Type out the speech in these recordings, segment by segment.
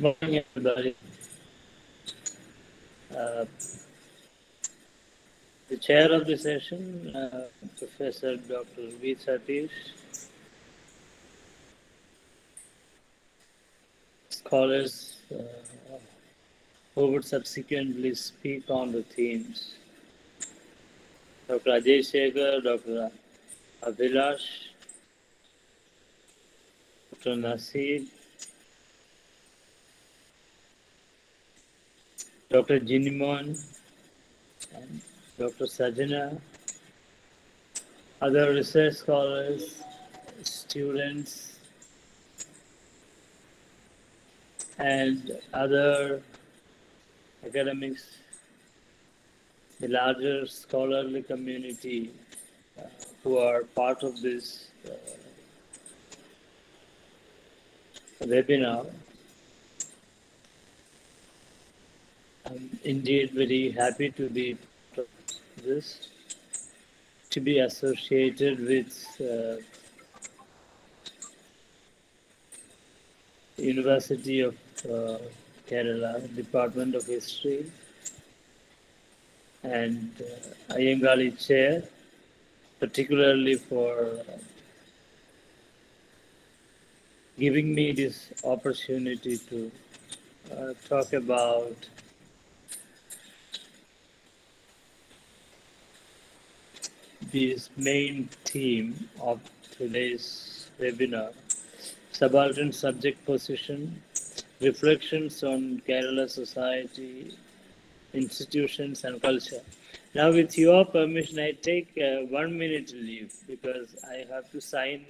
Morning, everybody. Uh, the chair of the session, Professor Dr. V. Satish, scholars who would subsequently speak on the themes. Dr. Ajay Shekhar, Dr. Abhilash, Dr. Nasir, Dr. Jinimon, and Dr. Sajana, other research scholars, students, and other academics, the larger scholarly community uh, who are part of this webinar. I'm indeed very happy to be part of this, to be associated with University of Kerala, Department of History, and Iyengali Chair, particularly for giving me this opportunity to talk about this main theme of today's webinar, Subaltern Subject Position, Reflections on Kerala Society, Institutions and Culture. Now, with your permission, I take 1 minute leave because I have to sign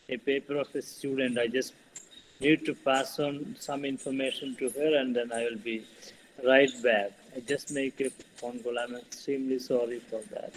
a paper of a student. I just need to pass on some information to her and then I will be right back. I just make a phone call. I'm extremely sorry for that.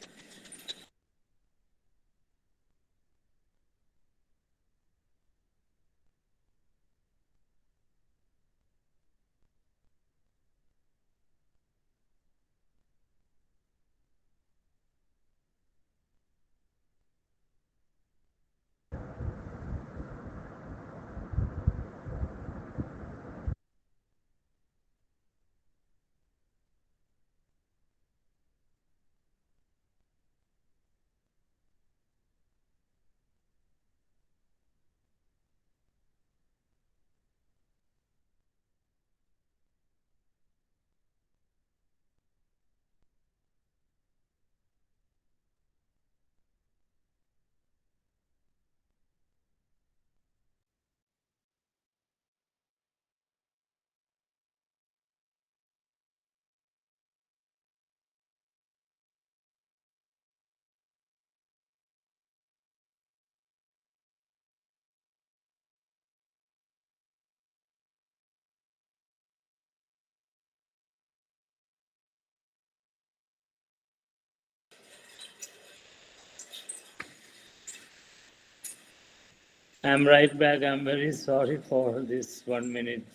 I'm right back. I'm very sorry for this 1 minute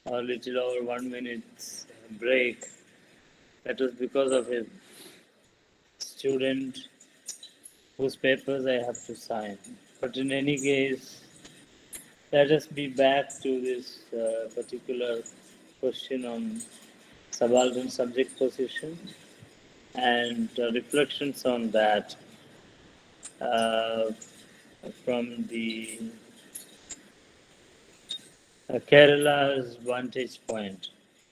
or little over 1 minute break. That was because of a student whose papers I have to sign. But in any case, let us be back to this particular question on subaltern subject position and reflections on that uh, from the Kerala's vantage point.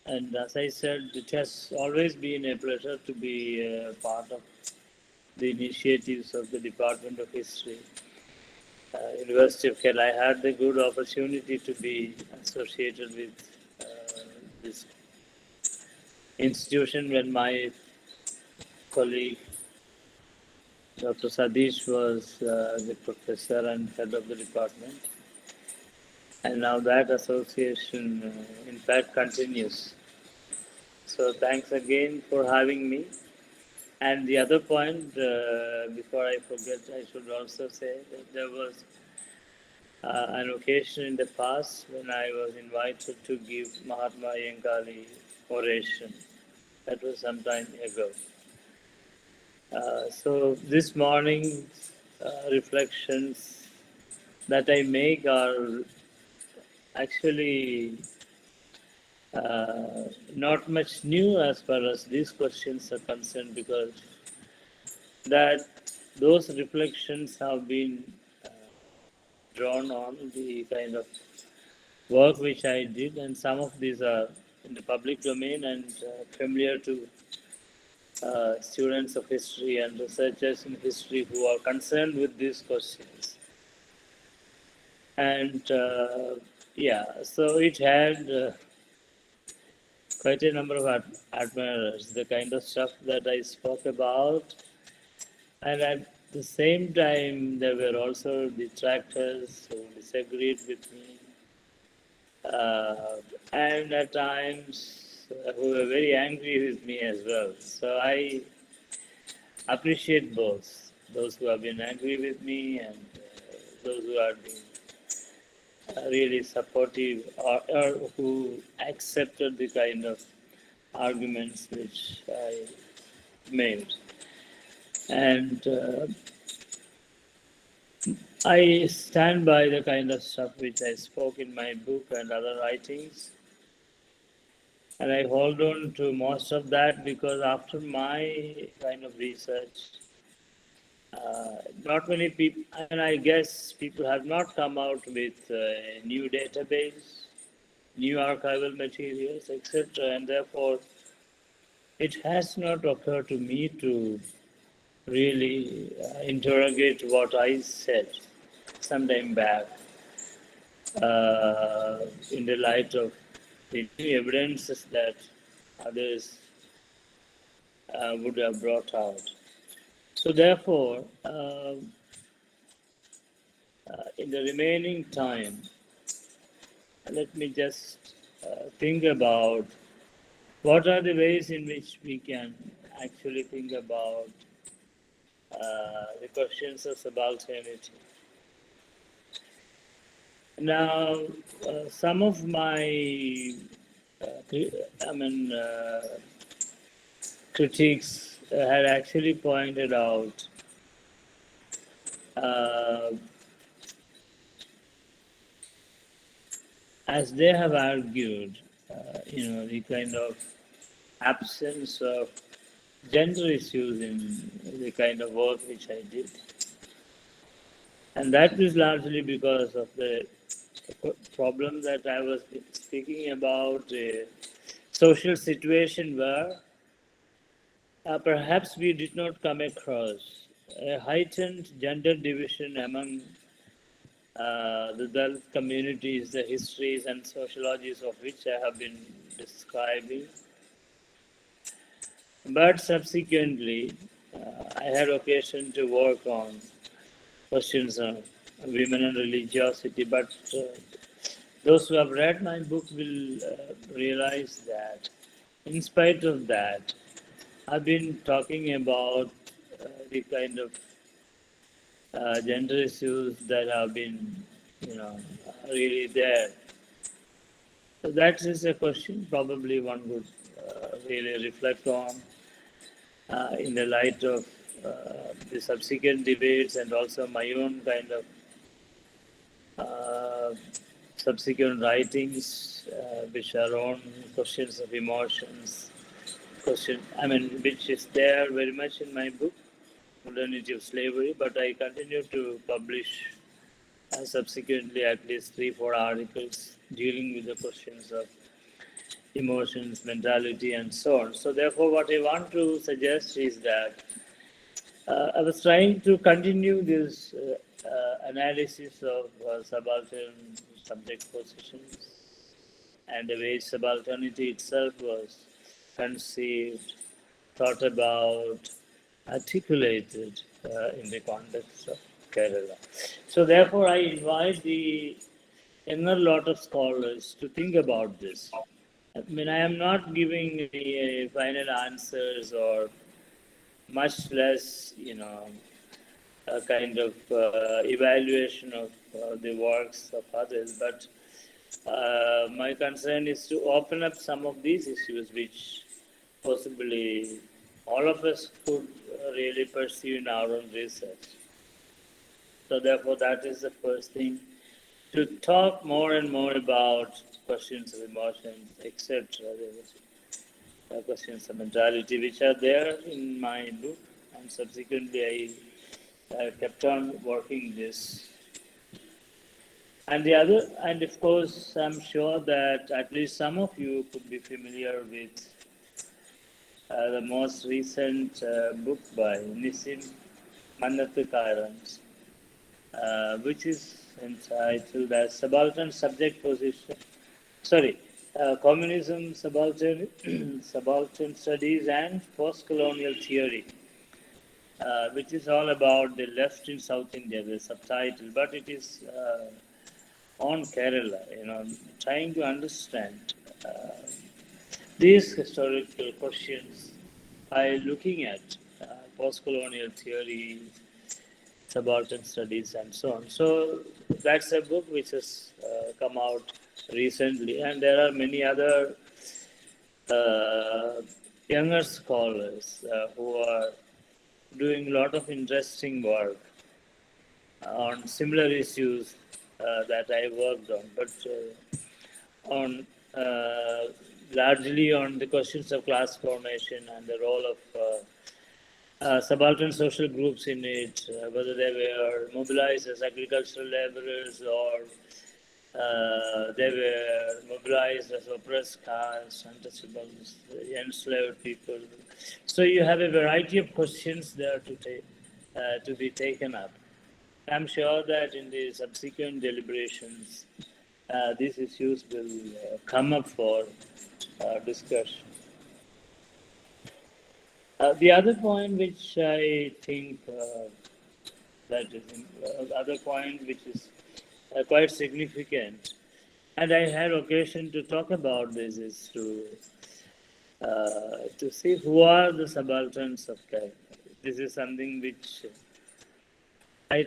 And as I said, it has always been a pleasure to be part of the initiatives of the Department of History, University of Kerala. I had the good opportunity to be associated with this institution when my colleague Dr. Satish was the professor and head of the department. And now that association, in fact, continues. So thanks again for having me. And the other point, before I forget, I should also say that there was an occasion in the past when I was invited to give Mahatma Yankali oration. That was some time ago. So this morning, reflections that I make are actually not much new as far as these questions are concerned, because that those reflections have been drawn on the kind of work which I did, and some of these are in the public domain and familiar to students of history and researchers in history who are concerned with these questions. And yeah, so it had quite a number of admirers, the kind of stuff that I spoke about. And at the same time, there were also detractors who disagreed with me, uh, and at times who were very angry with me as well. So I appreciate both those who have been angry with me and those who have been really supportive, or who accepted the kind of arguments which I made. And I stand by the kind of stuff which I spoke in my book and other writings. And I hold on to most of that, because after my kind of research, not many people, and I guess people have not come out with a new database, new archival materials, etc. And therefore, it has not occurred to me to really interrogate what I said some time back in the light of the new evidences that others would have brought out. So, therefore, in the remaining time, let me just think about what are the ways in which we can actually think about the questions of subalternity. Now, some of my critics had actually pointed out as they have argued, the kind of absence of gender issues in the kind of work which I did. And that is largely because of the problem that I was speaking about, a social situation where perhaps we did not come across a heightened gender division among the Dalit communities, the histories and sociologies of which I have been describing. But subsequently, I had occasion to work on questions on women and religiosity. But those who have read my book will realize that, in spite of that, I've been talking about the kind of gender issues that have been, really there. So that is a question probably one would really reflect on in the light of the subsequent debates, and also my own kind of subsequent writings, which are on questions of emotions, which is there very much in my book, Modernity of Slavery, but I continue to publish subsequently at least 3-4 articles dealing with the questions of emotions, mentality, and so on. So therefore, what I want to suggest is that I was trying to continue this analysis of subaltern subject positions and the way subalternity itself was conceived, thought about, articulated in the context of Kerala. So therefore, I invite the younger lot of scholars to think about this. I am not giving any final answers, or much less, a kind of evaluation of the works of others. But my concern is to open up some of these issues which possibly all of us could really pursue in our own research. So therefore, that is the first thing to talk more and more about questions of emotions, etc. Questions of mentality, which are there in my book, and subsequently I kept on working this. And of course, I'm sure that at least some of you could be familiar with the most recent book by Nissim Manathukarans, which is entitled as Subaltern Subject Position. Communism, Subaltern Studies and Post-Colonial Theory, which is all about the left in South India, the subtitle, but it is on Kerala, trying to understand these historical questions by looking at post-colonial theory, subaltern studies, and so on. So that's a book which has come out recently, and there are many other uh, younger scholars who are doing a lot of interesting work on similar issues that I worked on, but on largely on the questions of class formation and the role of subaltern social groups in it, whether they were mobilized as agricultural laborers or they were mobilized as oppressed castes, untouchables, enslaved people. So you have a variety of questions there to be taken up. I'm sure that in the subsequent deliberations, these issues will come up for discussion. The other point which I think the other point which is quite significant, and I had occasion to talk about this, is to see who are the subalterns of Kerala. This is something which I,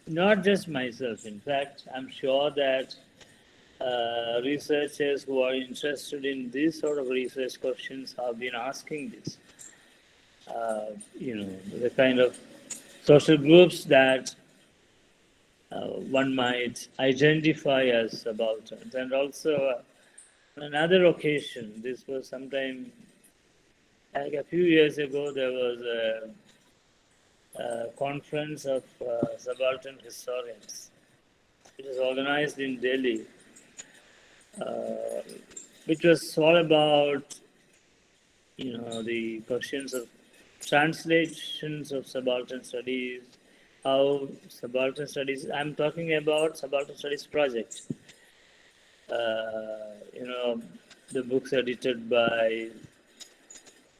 not just myself, in fact, I'm sure that researchers who are interested in these sort of research questions have been asking this. The kind of social groups that one might identify as subalterns. And also, on another occasion, this was sometime like a few years ago, there was a conference of subaltern historians. It was organized in Delhi, which was all about the questions of translations of subaltern studies, how subaltern studies. I'm talking about subaltern studies project. The books edited by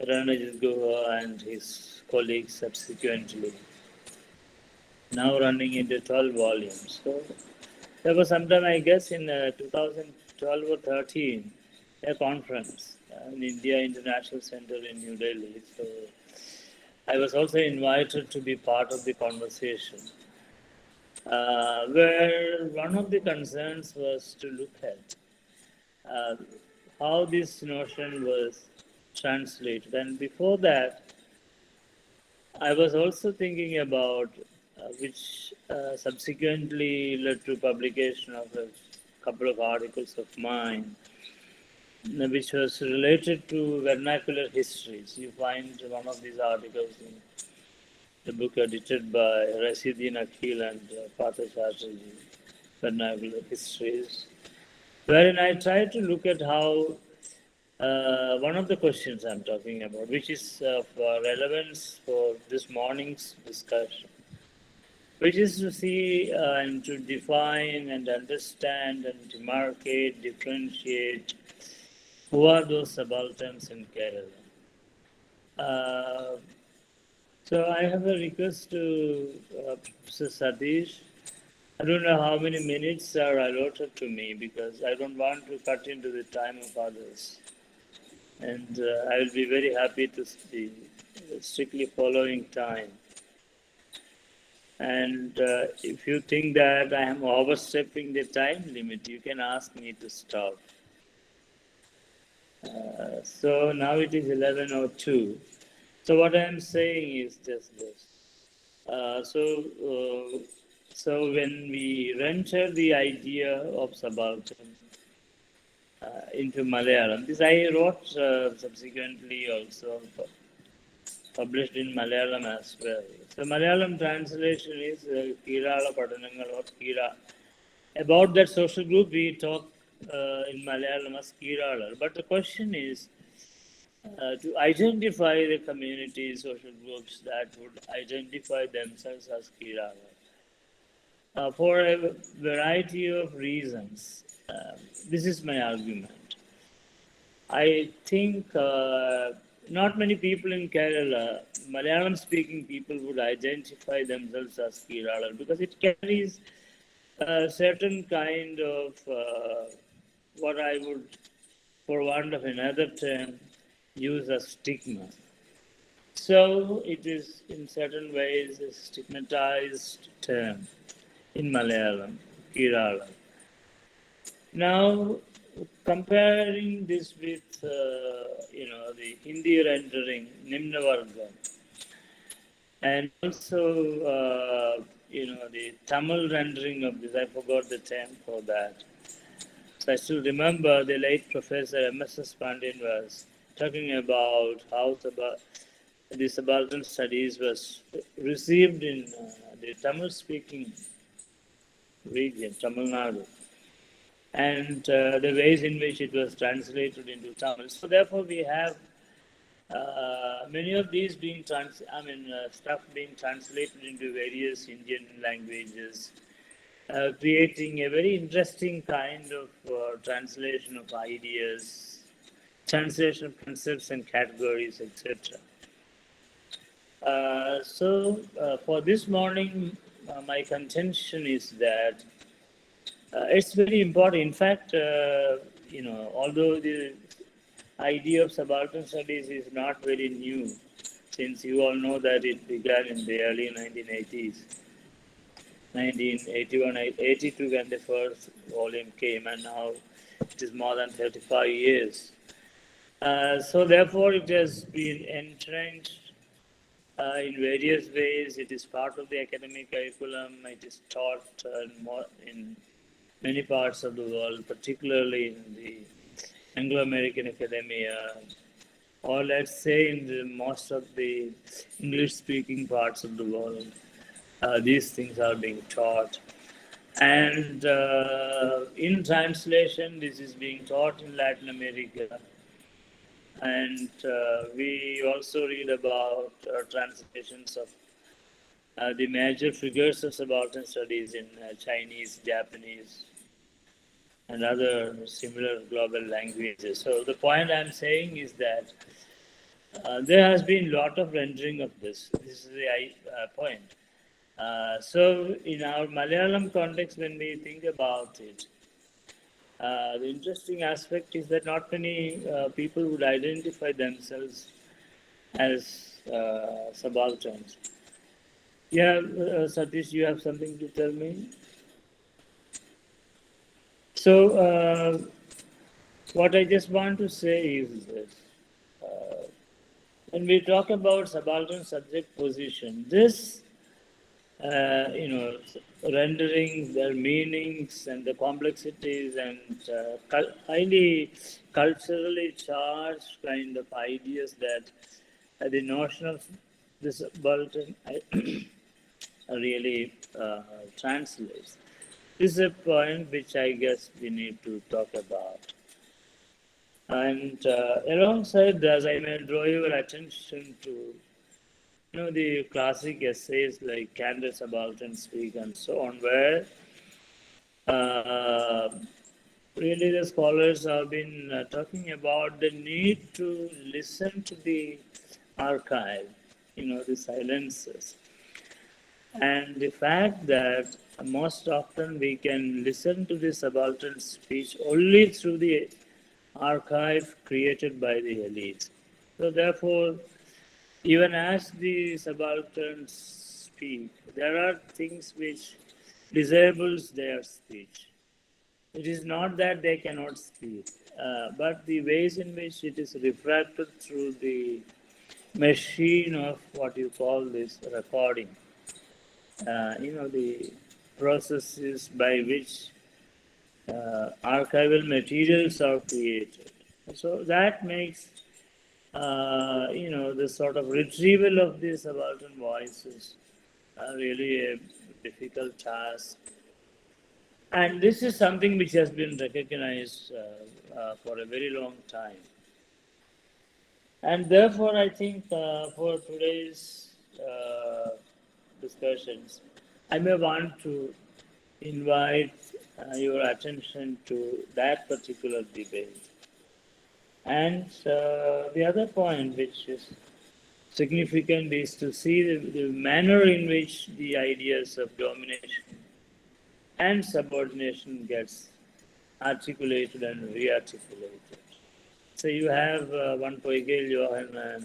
Ranajit Guha and his colleagues subsequently, now running into 12 volumes. So there was sometime, I guess, in 2012 or 13, a conference in India International Center in New Delhi. So I was also invited to be part of the conversation, where one of the concerns was to look at how this notion was translated. And before that, I was also thinking about which subsequently led to publication of a couple of articles of mine, which was related to vernacular histories. You find one of these articles in the book edited by Rasiddin Akhil and Partha Chatterjee, Vernacular Histories, wherein I tried to look at how one of the questions I'm talking about, which is of relevance for this morning's discussion, which is to see and to define and understand and demarcate, differentiate who are those subalterns in Kerala. So I have a request to Mr. Satish. I don't know how many minutes are allotted to me because I don't want to cut into the time of others. And I will be very happy to be strictly following time. And if you think that I am overstepping the time limit, you can ask me to stop. So now it is 11:02. So what I am saying is just this. So when we rented the idea of subaltern into Malayalam, this I wrote subsequently also published in Malayalam as well. So Malayalam translation is Kirala Padanangal or Kira. About that social group, we talk in Malayalam as Kiralar. But the question is to identify the community, social groups that would identify themselves as Kiralar. For a variety of reasons. This is my argument. I think not many people in Kerala, Malayalam speaking people, would identify themselves as Kiralar because it carries a certain kind of what I would, for want of another term, use as stigma. So it is in certain ways a stigmatized term in Malayalam, Kerala. Now, comparing this with the Hindi rendering Nimna Varga, and also the Tamil rendering of this, I forgot the term for that. So I still remember the late Professor M.S.S. Pandyan was talking about how the subaltern studies was received in the Tamil-speaking region, Tamil Nadu, and the ways in which it was translated into Tamil. So therefore, we have many of these stuff being translated into various Indian languages, creating a very interesting kind of translation of ideas, translation of concepts and categories, etc. For this morning, my contention is that it's very important. In fact, although the idea of subaltern studies is not very new, since you all know that it began in the early 1980s, 1981, 82 when the first volume came, and now it is more than 35 years. So therefore, it has been entrenched in various ways. It is part of the academic curriculum. It is taught in many parts of the world, particularly in the Anglo-American academia, or let's say in most of the English-speaking parts of the world. These things are being taught. And in translation, this is being taught in Latin America. And we also read about translations of the major figures of subaltern studies in Chinese, Japanese, and other similar global languages. So the point I'm saying is that there has been a lot of rendering of this. This is the point. So in our Malayalam context, when we think about it, the interesting aspect is that not many people would identify themselves as subalterns. Yeah, Satish, you have something to tell me? So, what I just want to say is this. When we talk about subaltern subject position, this, rendering their meanings and the complexities and highly culturally charged kind of ideas that the notion of the subaltern really translates. This is a point which I guess we need to talk about. And alongside this, I may draw your attention to the classic essays like Can the Subaltern Speak and so on, where really the scholars have been talking about the need to listen to the archive, the silences. And the fact that most often we can listen to the subaltern speech only through the archive created by the elite. So therefore, even as the subalterns speak, there are things which disables their speech. It is not that they cannot speak, but the ways in which it is refracted through the machine of what you call this recording. The processes by which archival materials are created. So that makes the sort of retrieval of these subaltern voices really a difficult task. And this is something which has been recognized for a very long time. And therefore, I think for today's discussions, I may want to invite your attention to that particular debate. And the other point, which is significant, is to see the manner in which the ideas of domination and subordination gets articulated and re-articulated. So you have one Poigel Johanan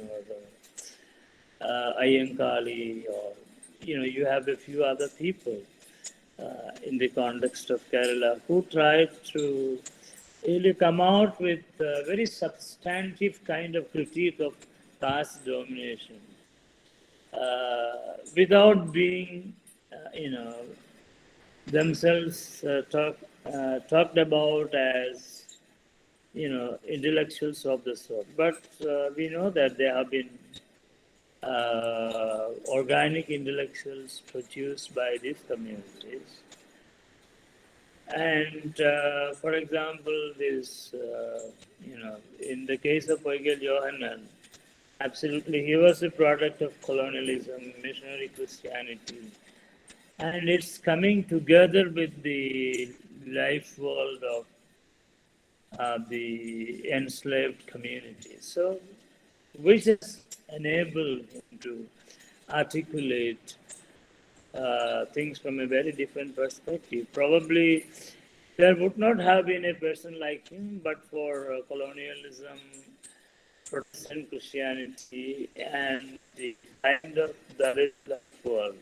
or Ayyankali, or you have a few other people in the context of Kerala who tried to really come out with a very substantive kind of critique of caste domination without being, themselves talked about as, intellectuals of the sort. But we know that there have been organic intellectuals produced by these communities. And for example, this, in the case of Poigel Johanan, absolutely, he was a product of colonialism, missionary Christianity, and it's coming together with the life world of the enslaved community. So, which has enabled him to articulate things from a very different perspective. Probably there would not have been a person like him, but for colonialism, Protestant Christianity, and the kind of the rich life world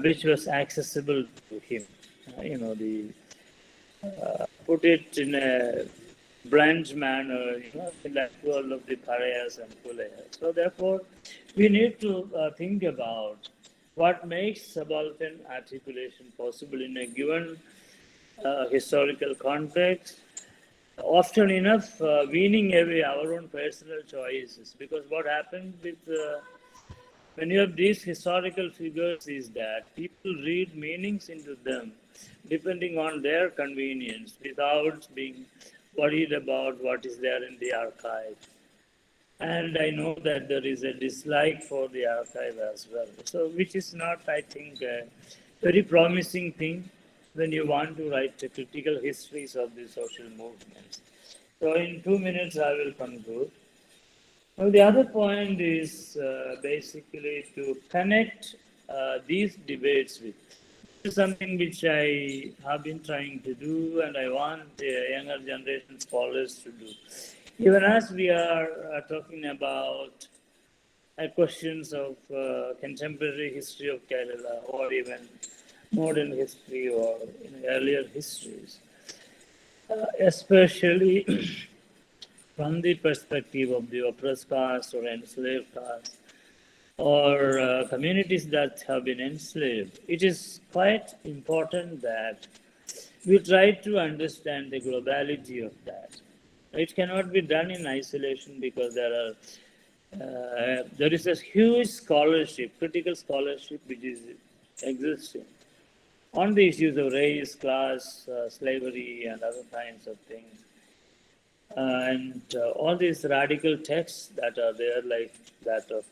which was accessible to him. Put it in a blunt manner, in that world of the Parayas and Pulayas. So therefore, we need to think about what makes subaltern articulation possible in a given historical context, often enough weaning away our own personal choices. Because what happens with many of these historical figures is that people read meanings into them depending on their convenience without being worried about what is there in the archive. And I know that there is a dislike for the archive as well. So, which is not, I think, a very promising thing when you want to write critical histories of the social movements. So, in 2 minutes, I will conclude. Well, the other point is basically to connect these debates with. This is something which I have been trying to do, and I want younger generation scholars to do. Even as we are talking about questions of contemporary history of Kerala, or even modern history, or earlier histories, especially from the perspective of the oppressed caste or enslaved caste, or communities that have been enslaved, it is quite important that we try to understand the globality of that. It cannot be done in isolation because there is a huge scholarship, critical scholarship, which is existing on the issues of race, class, slavery, and other kinds of things. And all these radical texts that are there, like that of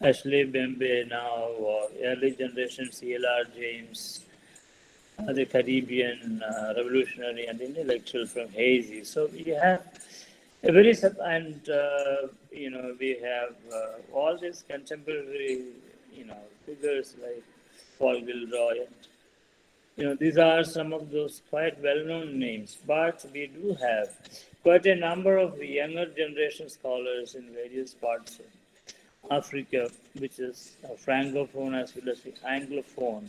Ashley Bembe now, or early generation C.L.R. James, the Caribbean revolutionary and intellectual from Hazy. So we have a very and we have all these contemporary figures like Paul Gilroy. These are some of those quite well-known names, but we do have quite a number of younger generation scholars in various parts of Africa, which is francophone as well as anglophone,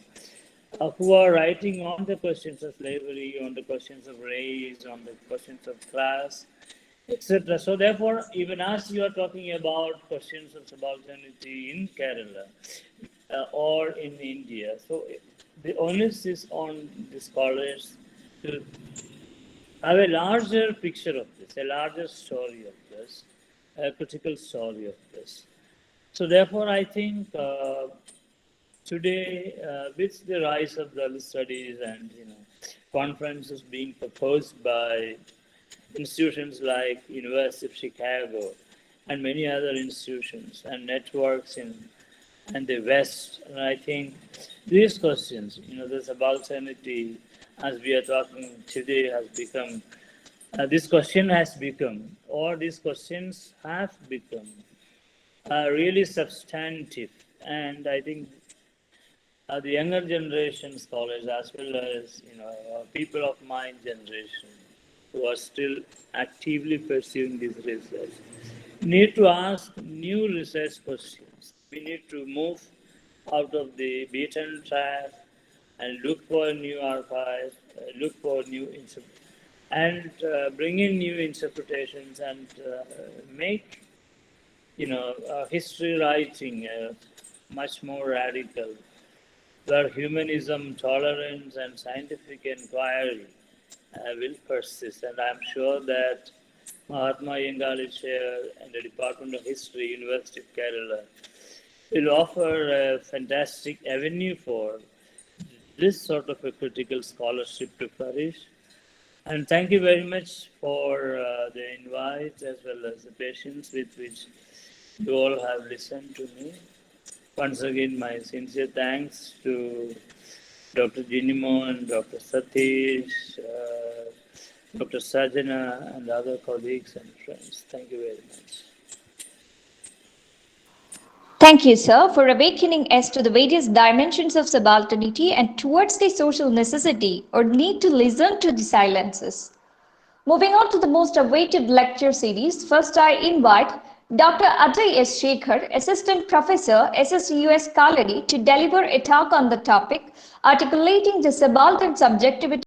who are writing on the questions of slavery, on the questions of race, on the questions of class, etc. So therefore, even as you are talking about questions of subalternity in Kerala, or in India. So the onus is on the scholars to have a larger picture of this, a larger story of this, a critical story of this. So therefore, I think today, with the rise of the studies and conferences being proposed by institutions like University of Chicago and many other institutions and networks in and the West. And I think these questions, the subalternity, as we are talking today, has become, this question has become, or these questions have become really substantive. And I think the younger generation scholars, as well as people of my generation, who are still actively pursuing this research, need to ask new research questions. We need to move out of the beaten track and look for new archives, look for new and bring in new interpretations and make history writing much more radical, where humanism, tolerance, and scientific inquiry will persist. And I'm sure that Mahatma Yengali Chair and the Department of History, University of Kerala, will offer a fantastic avenue for this sort of a critical scholarship to flourish. And thank you very much for the invite as well as the patience with which you all have listened to me. Once again, my sincere thanks to Dr. Jinimo and Dr. Satish, Dr. Sajana, and other colleagues and friends. Thank you very much. Thank you, sir, for awakening us to the various dimensions of subalternity and towards the social necessity or need to listen to the silences. Moving on to the most awaited lecture series, first I invite Dr. Ajay S. Shekhar, Assistant Professor, SSUS Kalari, to deliver a talk on the topic, Articulating the Subaltern Subjectivity